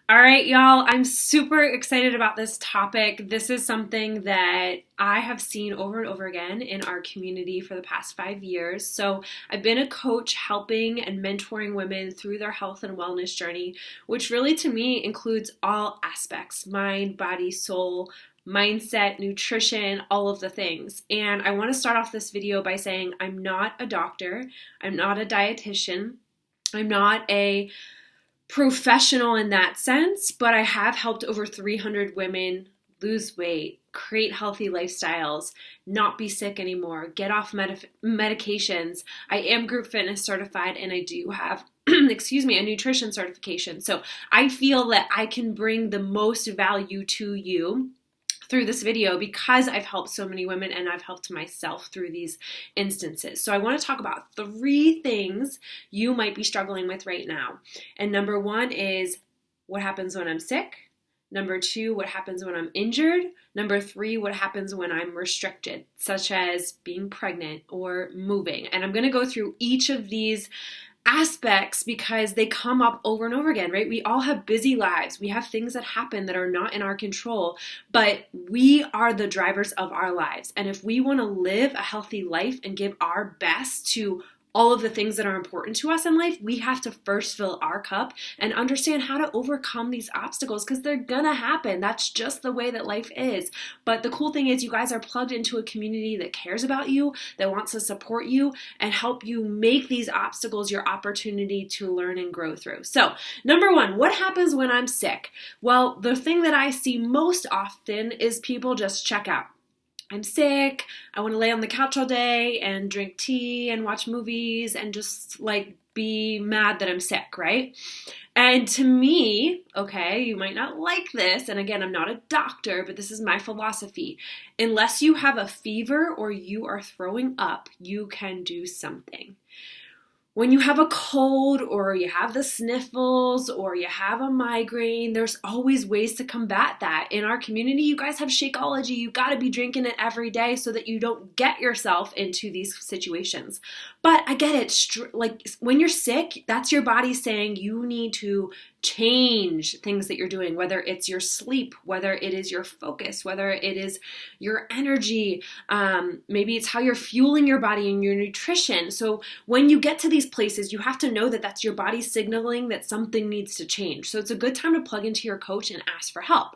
All right, y'all, I'm super excited about this topic. This is something that I have seen over and over again in our community for the past 5 years. So, I've been a coach helping and mentoring women through their health and wellness journey, which really to me includes all aspects: mind, body, soul, mindset, nutrition, all of the things. And I want to start off this video by saying I'm not a doctor, I'm not a dietitian, I'm not a professional in that sense, but I have helped over 300 women lose weight, create healthy lifestyles, not be sick anymore, get off medications. I am group fitness certified and I do have a nutrition certification. So I feel that I can bring the most value to you through this video because I've helped so many women and I've helped myself through these instances. So I want to talk about 3 things you might be struggling with right now. And number 1 is what happens when I'm sick. Number 2, what happens when I'm injured. Number 3, what happens when I'm restricted, such as being pregnant or moving. And I'm going to go through each of these aspects because they come up over and over again, right? We all have busy lives. We have things that happen that are not in our control, but we are the drivers of our lives. And if we want to live a healthy life and give our best to all of the things that are important to us in life, we have to first fill our cup and understand how to overcome these obstacles because they're gonna happen. That's just the way that life is. But the cool thing is you guys are plugged into a community that cares about you, that wants to support you and help you make these obstacles your opportunity to learn and grow through. So, number 1, what happens when I'm sick? Well, the thing that I see most often is people just check out. I'm sick, I want to lay on the couch all day and drink tea and watch movies and just be mad that I'm sick, right? And to me, okay, you might not like this, and again, I'm not a doctor, but this is my philosophy. Unless you have a fever or you are throwing up, you can do something. When you have a cold or you have the sniffles or you have a migraine, there's always ways to combat that. In our community, you guys have Shakeology. You got to be drinking it every day so that you don't get yourself into these situations. But I get it. When you're sick, that's your body saying you need to change things that you're doing, whether it's your sleep, whether it is your focus, whether it is your energy, maybe it's how you're fueling your body and your nutrition. So when you get to these places, you have to know that that's your body signaling that something needs to change. So it's a good time to plug into your coach and ask for help.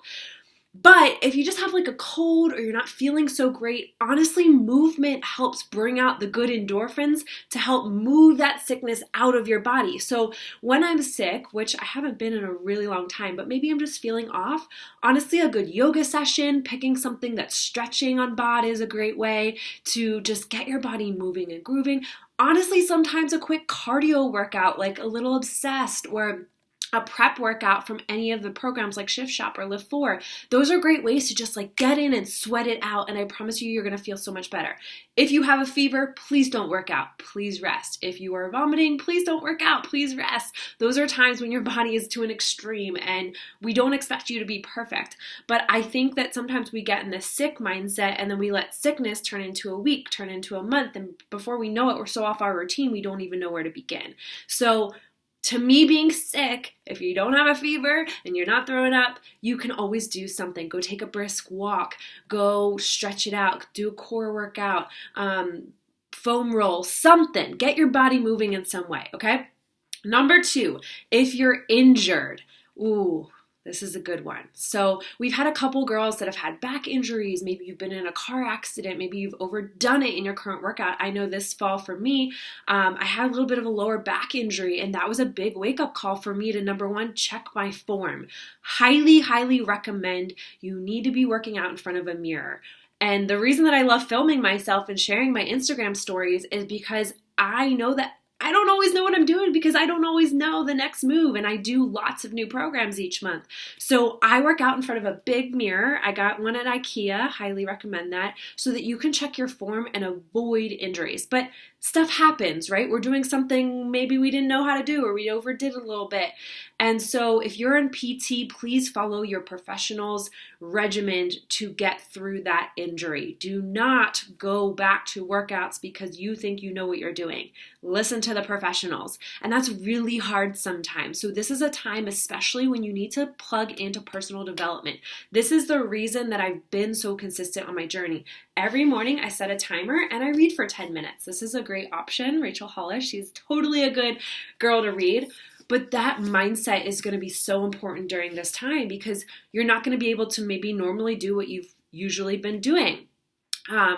But if you just have a cold or you're not feeling so great, honestly, movement helps bring out the good endorphins to help move that sickness out of your body. So when I'm sick, which I haven't been in a really long time, but maybe I'm just feeling off, honestly, a good yoga session, picking something that's stretching on bod is a great way to just get your body moving and grooving. Honestly, sometimes a quick cardio workout, like a little Obsessed or a prep workout from any of the programs like Shift Shop or Live 4. Those are great ways to just get in and sweat it out. And I promise you're going to feel so much better. If you have a fever, please don't work out. Please rest. If you are vomiting, please don't work out. Please rest. Those are times when your body is to an extreme and we don't expect you to be perfect. But I think that sometimes we get in this sick mindset and then we let sickness turn into a week, turn into a month. And before we know it, we're so off our routine, we don't even know where to begin. So to me, being sick, if you don't have a fever and you're not throwing up, you can always do something. Go take a brisk walk, go stretch it out, do a core workout, foam roll, something. Get your body moving in some way, okay? Number 2, if you're injured, this is a good one. So we've had a couple girls that have had back injuries. Maybe you've been in a car accident. Maybe you've overdone it in your current workout. I know this fall for me, I had a little bit of a lower back injury, and that was a big wake-up call for me to, number 1, check my form. Highly, highly recommend you need to be working out in front of a mirror. And the reason that I love filming myself and sharing my Instagram stories is because I know that I don't always know what I'm doing because I don't always know the next move, and I do lots of new programs each month. So I work out in front of a big mirror. I got one at IKEA, highly recommend that, so that you can check your form and avoid injuries. But stuff happens, right? We're doing something maybe we didn't know how to do, or we overdid a little bit. And so if you're in PT, please follow your professional's regimen to get through that injury. Do not go back to workouts because you think you know what you're doing. Listen to the professionals. And that's really hard sometimes. So this is a time, especially when you need to plug into personal development. This is the reason that I've been so consistent on my journey. Every morning I set a timer and I read for 10 minutes. This is a great option. Rachel Hollis, she's totally a good girl to read. But that mindset is going to be so important during this time because you're not going to be able to maybe normally do what you've usually been doing.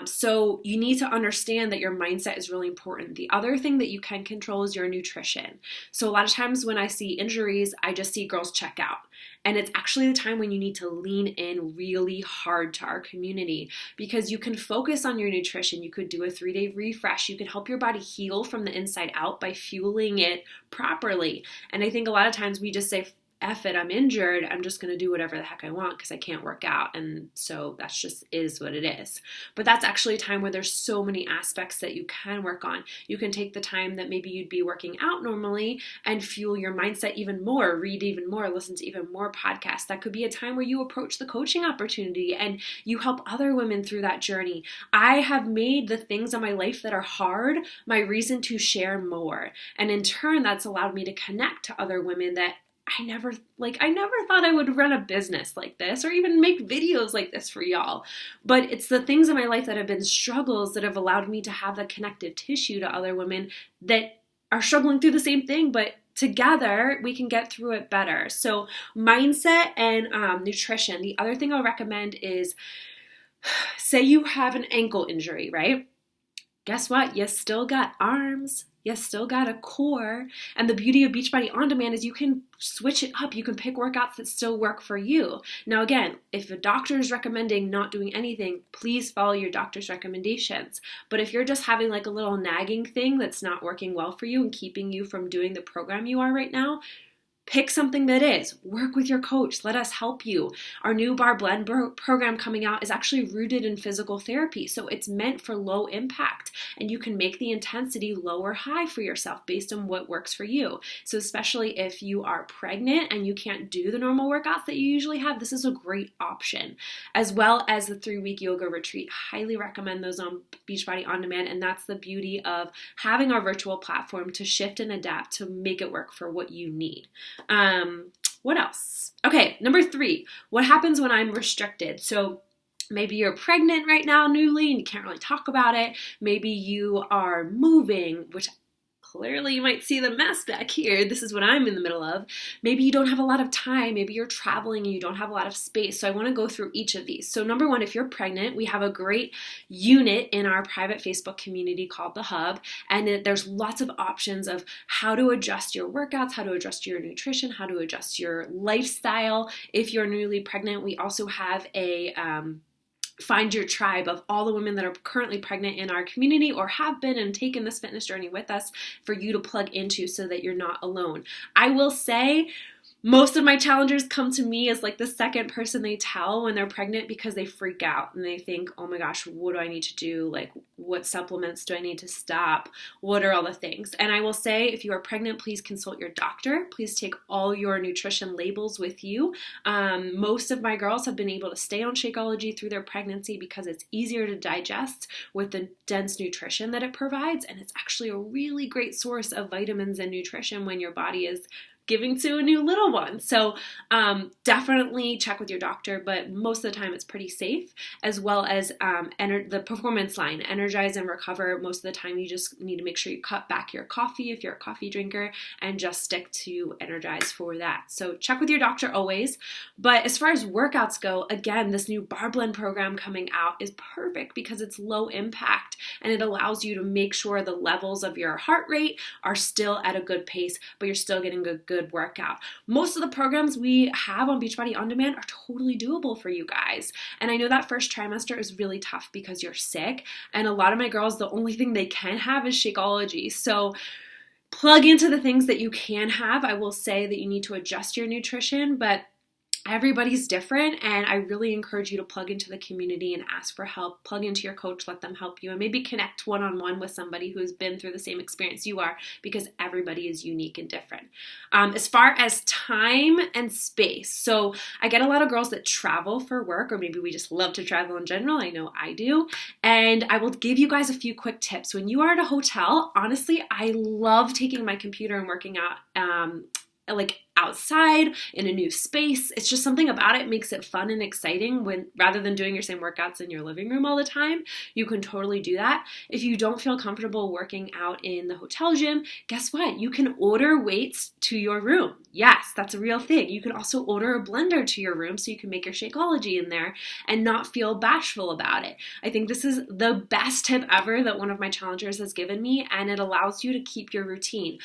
So you need to understand that your mindset is really important. The other thing that you can control is your nutrition. So a lot of times when I see injuries, I just see girls check out. And it's actually the time when you need to lean in really hard to our community because you can focus on your nutrition. You could do a 3-day refresh. You can help your body heal from the inside out by fueling it properly. And I think a lot of times we just say, F it, I'm injured, I'm just going to do whatever the heck I want because I can't work out. And so that's just is what it is. But that's actually a time where there's so many aspects that you can work on. You can take the time that maybe you'd be working out normally and fuel your mindset even more, read even more, listen to even more podcasts. That could be a time where you approach the coaching opportunity and you help other women through that journey. I have made the things in my life that are hard my reason to share more. And in turn, that's allowed me to connect to other women that I never thought I would run a business like this or even make videos like this for y'all. But it's the things in my life that have been struggles that have allowed me to have the connective tissue to other women that are struggling through the same thing, but together we can get through it better. So mindset and nutrition. The other thing I'll recommend is, say you have an ankle injury, right? Guess what? You still got arms. You still got a core. And the beauty of Beachbody On Demand is you can switch it up. You can pick workouts that still work for you. Now, again, if a doctor is recommending not doing anything, please follow your doctor's recommendations. But if you're just having like a little nagging thing that's not working well for you and keeping you from doing the program you are right now, pick something that is. Work with your coach. Let us help you. Our new Bar Blend program coming out is actually rooted in physical therapy. So it's meant for low impact and you can make the intensity low or high for yourself based on what works for you. So especially if you are pregnant and you can't do the normal workouts that you usually have, this is a great option. As well as the 3-week yoga retreat. Highly recommend those on Beachbody On Demand. And that's the beauty of having our virtual platform to shift and adapt to make it work for what you need. What else? Okay, number 3, what happens when I'm restricted? So maybe you're pregnant right now newly and you can't really talk about it. Maybe you are moving, which clearly you might see the mess back here. This is what I'm in the middle of. Maybe you don't have a lot of time. Maybe you're traveling and you don't have a lot of space. So I want to go through each of these. So number 1, if you're pregnant, we have a great unit in our private Facebook community called The Hub. And there's lots of options of how to adjust your workouts, how to adjust your nutrition, how to adjust your lifestyle. If you're newly pregnant, we also have a find your tribe of all the women that are currently pregnant in our community or have been and taken this fitness journey with us for you to plug into so that you're not alone. I will say most of my challengers come to me as like the second person they tell when they're pregnant because they freak out and they think, oh my gosh, what do I need to do? Like, what supplements do I need to stop? What are all the things? And I will say, if you are pregnant, please consult your doctor. Please take all your nutrition labels with you. Most of my girls have been able to stay on Shakeology through their pregnancy because it's easier to digest with the dense nutrition that it provides. And it's actually a really great source of vitamins and nutrition when your body is giving to a new little one. So definitely check with your doctor, but most of the time it's pretty safe, as well as the performance line, Energize and Recover. Most of the time you just need to make sure you cut back your coffee if you're a coffee drinker and just stick to Energize for that. So check with your doctor always. But as far as workouts go, again, this new Bar Blend program coming out is perfect because it's low impact and it allows you to make sure the levels of your heart rate are still at a good pace, but you're still getting a good workout. Most of the programs we have on Beachbody On Demand are totally doable for you guys. And I know that first trimester is really tough because you're sick. And a lot of my girls, the only thing they can have is Shakeology. So plug into the things that you can have. I will say that you need to adjust your nutrition, but everybody's different, and I really encourage you to plug into the community and ask for help. Plug into your coach, let them help you, and maybe connect one-on-one with somebody who's been through the same experience you are, because everybody is unique and different. As far as time and space, so I get a lot of girls that travel for work, or maybe we just love to travel in general. I know I do, and I will give you guys a few quick tips. When you are at a hotel, honestly, I love taking my computer and working out like outside in a new space. It's just something about it makes it fun and exciting when, rather than doing your same workouts in your living room all the time, you can totally do that. If you don't feel comfortable working out in the hotel gym, guess what? You can order weights to your room. Yes, that's a real thing. You can also order a blender to your room so you can make your Shakeology in there and not feel bashful about it. I think this is the best tip ever that one of my challengers has given me, and it allows you to keep your routine.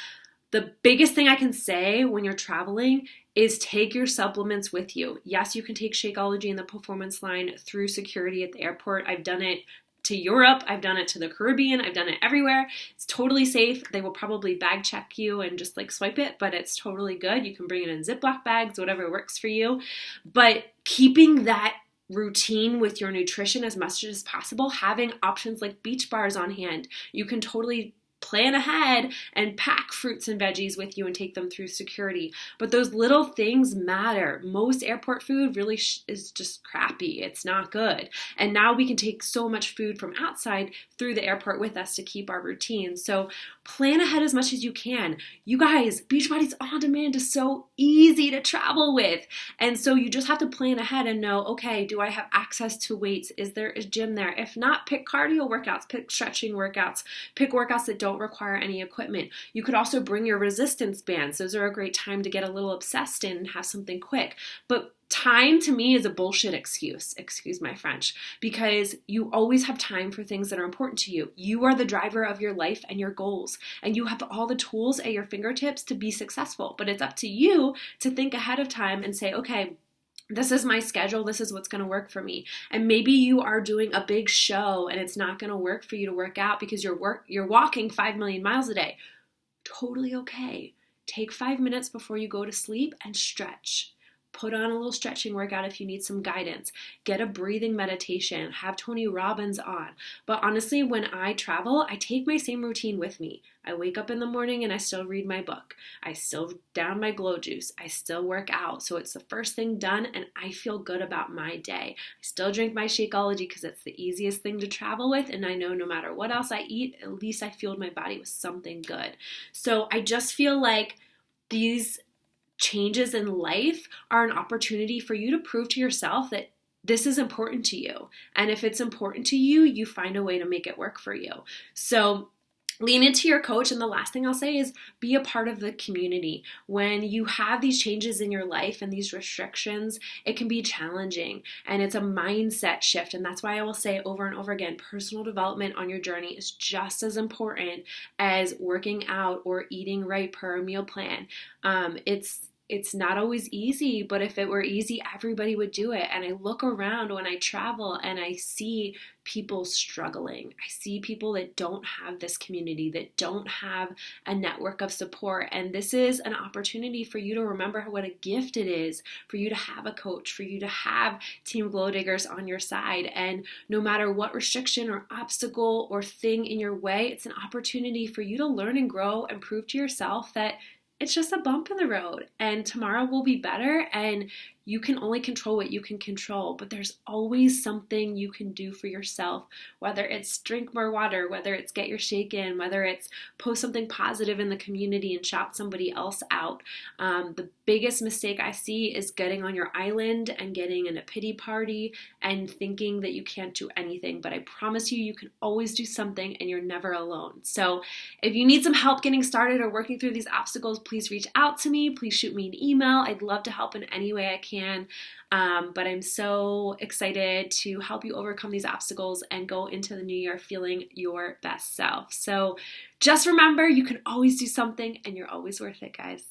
The biggest thing I can say when you're traveling is take your supplements with you. Yes, you can take Shakeology in the performance line through security at the airport. I've done it to Europe. I've done it to the Caribbean. I've done it everywhere. It's totally safe. They will probably bag check you and just like swipe it, but it's totally good. You can bring it in Ziploc bags, whatever works for you. But keeping that routine with your nutrition as much as possible, having options like beach bars on hand. You can totally plan ahead and pack fruits and veggies with you and take them through security. But those little things matter. Most airport food really is just crappy. It's not good. And now we can take so much food from outside through the airport with us to keep our routine. So plan ahead as much as you can. You guys, Beachbody's On Demand is so easy to travel with. And so you just have to plan ahead and know, okay, do I have access to weights? Is there a gym there? If not, pick cardio workouts, pick stretching workouts, pick workouts that don't require any equipment. You could also bring your resistance bands. Those are a great time to get a little obsessed in and have something quick. But time to me is a bullshit excuse, excuse my French, because you always have time for things that are important to you. You are the driver of your life and your goals, and you have all the tools at your fingertips to be successful. But it's up to you to think ahead of time and say, okay, this is my schedule. This is what's going to work for me. And maybe you are doing a big show and it's not going to work for you to work out because you're walking 5 million miles a day. Totally okay. Take 5 minutes before you go to sleep and stretch. Put on a little stretching workout if you need some guidance. Get a breathing meditation. Have Tony Robbins on. But honestly, when I travel, I take my same routine with me. I wake up in the morning and I still read my book. I still down my glow juice. I still work out. So it's the first thing done and I feel good about my day. I still drink my Shakeology because it's the easiest thing to travel with. And I know no matter what else I eat, at least I fueled my body with something good. So I just feel like these changes in life are an opportunity for you to prove to yourself that this is important to you. And if it's important to you, you find a way to make it work for you. So lean into your coach. And the last thing I'll say is be a part of the community. When you have these changes in your life and these restrictions, it can be challenging and it's a mindset shift. And that's why I will say over and over again, personal development on your journey is just as important as working out or eating right per a meal plan. It's not always easy, but if it were easy, everybody would do it. And I look around when I travel and I see people struggling. I see people that don't have this community, that don't have a network of support. And this is an opportunity for you to remember what a gift it is for you to have a coach, for you to have Team Glow Diggers on your side. And no matter what restriction or obstacle or thing in your way, it's an opportunity for you to learn and grow and prove to yourself that it's just a bump in the road and tomorrow will be better, and you can only control what you can control, but there's always something you can do for yourself, whether it's drink more water, whether it's get your shake in, whether it's post something positive in the community and shout somebody else out. The biggest mistake I see is getting on your island and getting in a pity party and thinking that you can't do anything, but I promise you, you can always do something and you're never alone. So if you need some help getting started or working through these obstacles, please reach out to me. Please shoot me an email. I'd love to help in any way I can. But I'm so excited to help you overcome these obstacles and go into the new year feeling your best self. So just remember, you can always do something and you're always worth it, guys.